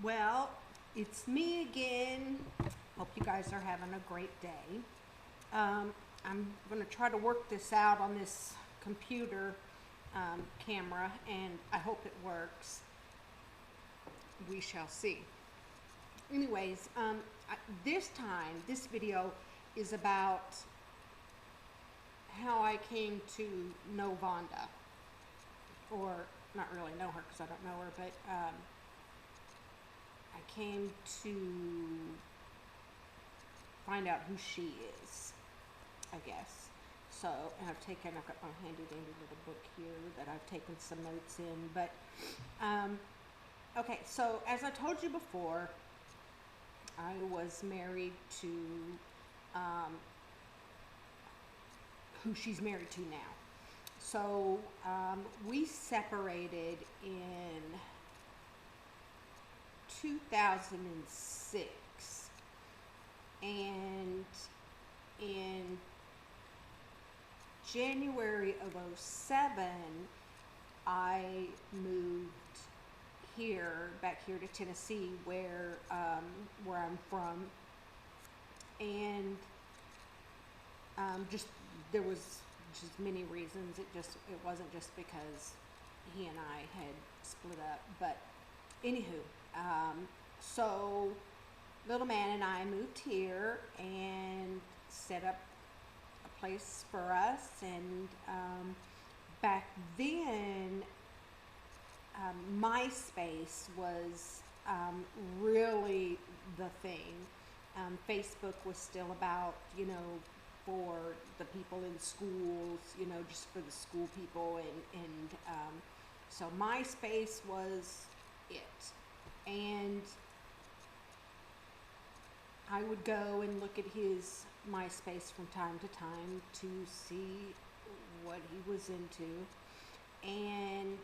Well, it's me again. Hope you guys are having a great day. I'm going to try to work this out on this computer camera, and I hope it works. We shall see. Anyways, this video is about how I came to know Vonda, or not really know her because I don't know her, but I came to find out who she is, I guess. So, and I've got my handy dandy little book here that I've taken some notes in. But, okay, so as I told you before, I was married to who she's married to now. So, we separated in 2006, and in January of '07, I moved back here to Tennessee, where I'm from, and just there was just many reasons. It wasn't just because he and I had split up, but anywho, so little man and I moved here and set up a place for us, and back then MySpace was really the thing. Facebook was still about, for the people in schools, just for the school people, and so MySpace was it. And I would go and look at his MySpace from time to time to see what he was into. And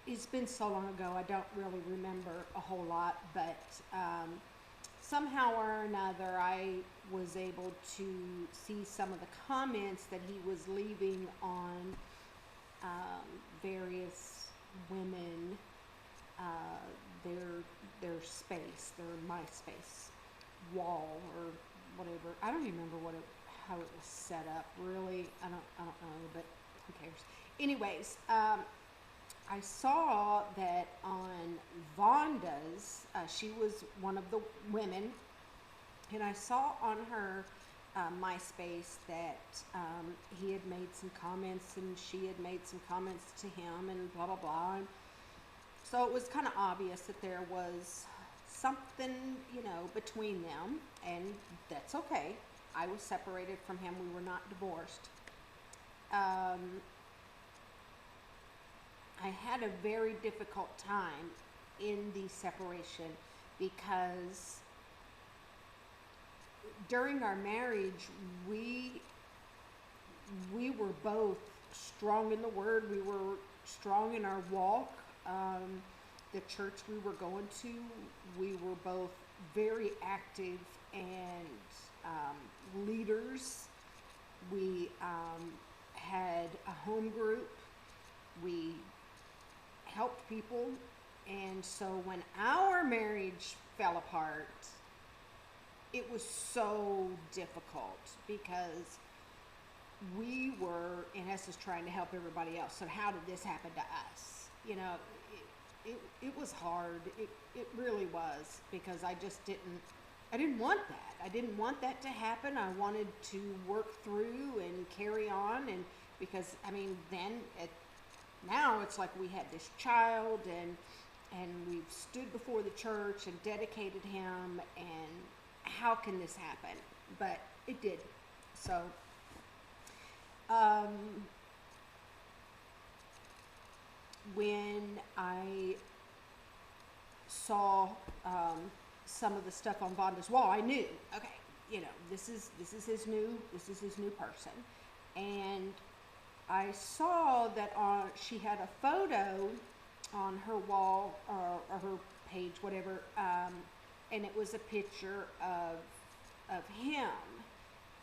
it's been so long ago, I don't really remember a whole lot, but somehow or another, I was able to see some of the comments that he was leaving on various women, their space, their MySpace wall or whatever. I don't remember how it was set up. Really, I don't know, but who cares? Anyways, I saw that on Vonda's, she was one of the women, and I saw on her MySpace that he had made some comments and she had made some comments to him and blah, blah, blah. And so it was kind of obvious that there was something, between them, and that's okay. I was separated from him. We were not divorced. I had a very difficult time in the separation because during our marriage, we were both strong in the Word. We were strong in our walk. The church we were going to, we were both very active and leaders. We had a home group. We helped people. And so when our marriage fell apart, it was so difficult because we were, in essence, trying to help everybody else. So how did this happen to us? It was hard. It really was, because I didn't want that. I didn't want that to happen. I wanted to work through and carry on, and because, now it's like we had this child, and we've stood before the church and dedicated him, and how can this happen? But it did. So, when I saw some of the stuff on Vonda's wall, I knew, okay, this is his new person. And I saw that she had a photo on her wall, or her page, whatever, and it was a picture of him.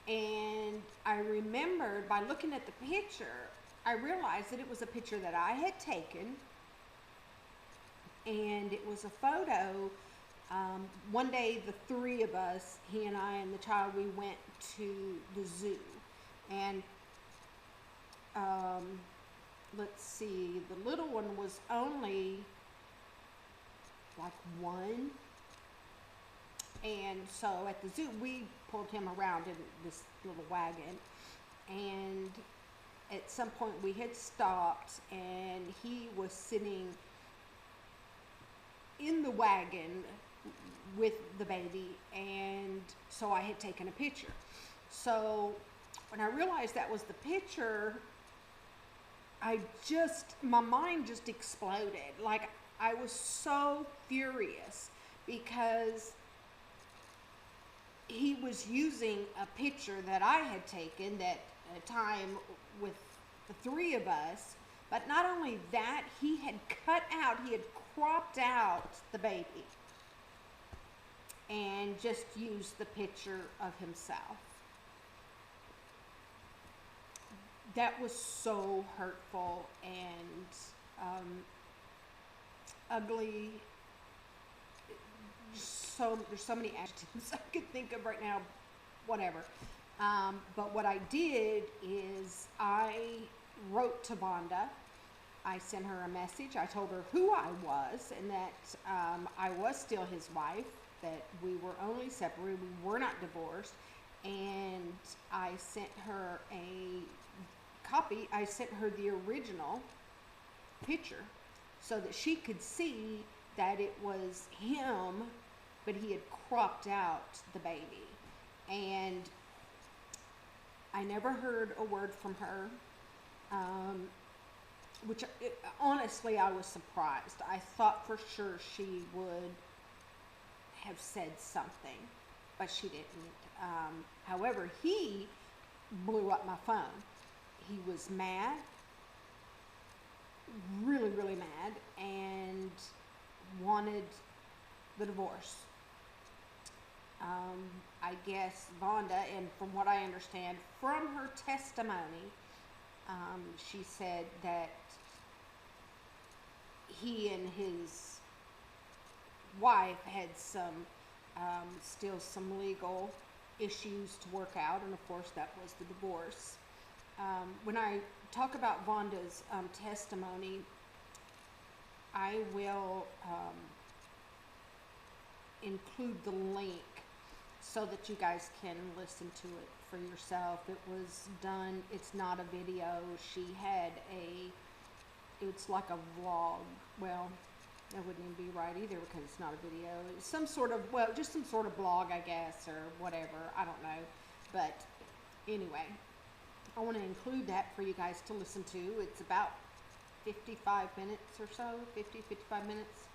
And I remembered, by looking at the picture, I realized that it was a picture that I had taken And it was a photo. One day, the three of us, he and I and the child, we went to the zoo. And let's see, the little one was only like one. And so at the zoo, we pulled him around in this little wagon. And at some point, we had stopped, and he was sitting in the wagon with the baby. And so I had taken a picture. So when I realized that was the picture, my mind just exploded. Like, I was so furious because he was using a picture that I had taken that time with the three of us. But not only that, he had cropped out the baby and just used the picture of himself. That was so hurtful and ugly. There's so many adjectives I could think of right now, whatever. But what I did is I wrote to Vonda. I sent her a message. I told her who I was and that I was still his wife, that we were only separated, we were not divorced. And I sent her a copy. I sent her the original picture so that she could see that it was him, but he had cropped out the baby. And I never heard a word from her, honestly, I was surprised. I thought for sure she would have said something, but she didn't. However, he blew up my phone. He was mad, really, really mad, and wanted the divorce. I guess Vonda, and from what I understand from her testimony, she said that he and his wife had still some legal issues to work out, and of course that was the divorce. When I talk about Vonda's testimony, I will include the link so that you guys can listen to it for yourself. It was done, it's not a video. She had it's like a vlog. Well, that wouldn't even be right either because it's not a video. It's just some sort of blog, I guess, or whatever. I don't know. But anyway, I want to include that for you guys to listen to. It's about 55 minutes or so, 55 minutes.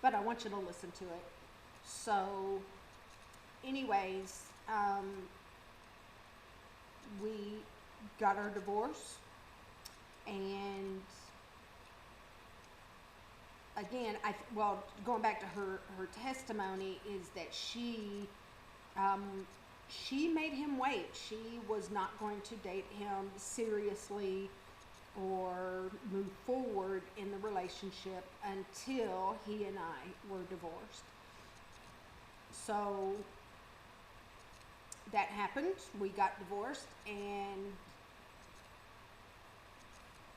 But I want you to listen to it. So, anyways, we got our divorce, and again, going back to her testimony, is that she made him wait. She was not going to date him seriously or move forward in the relationship until he and I were divorced. So that happened. We got divorced, and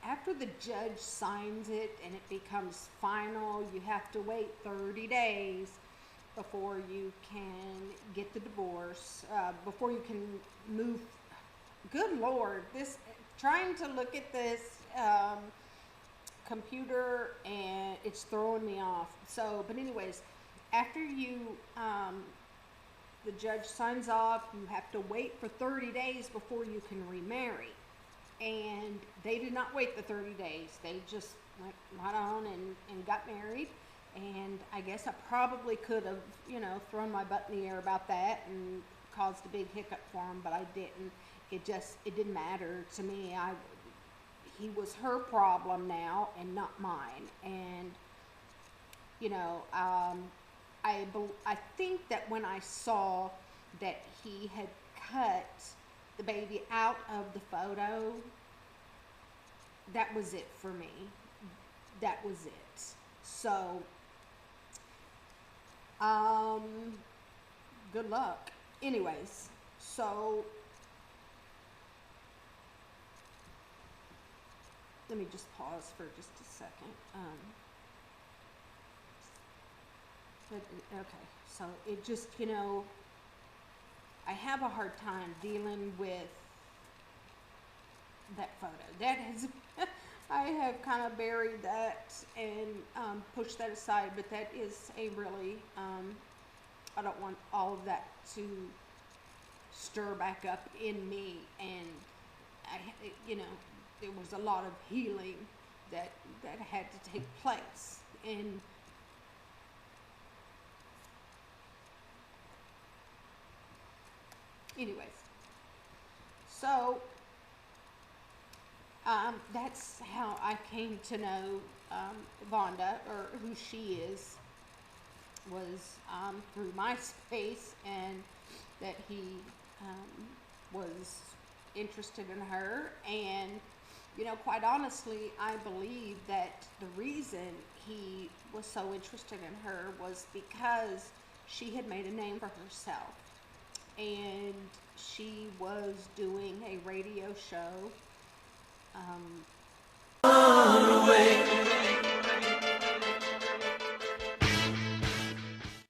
after the judge signs it and it becomes final, you have to wait 30 days before you can get the divorce, before you can move. Good Lord, trying to look at this computer, and it's throwing me off. So, but anyways, after the judge signs off, you have to wait for 30 days before you can remarry. And they did not wait the 30 days. They just went right on and got married. And I guess I probably could have, thrown my butt in the air about that and caused a big hiccup for him, but I didn't. It didn't matter to me. He was her problem now and not mine. And, I think that when I saw that he had cut the baby out of the photo, that was it for me. that was it. So, um, good luck. Anyways, so let me just pause for just a second. But okay, so it just, I have a hard time dealing with that photo. That has, I have kind of buried that and pushed that aside, but that is a really, I don't want all of that to stir back up in me, and there was a lot of healing that had to take place, and anyways, so that's how I came to know Vonda, or who she is, was through MySpace, and that he was interested in her. And, quite honestly, I believe that the reason he was so interested in her was because she had made a name for herself. And she was doing a radio show.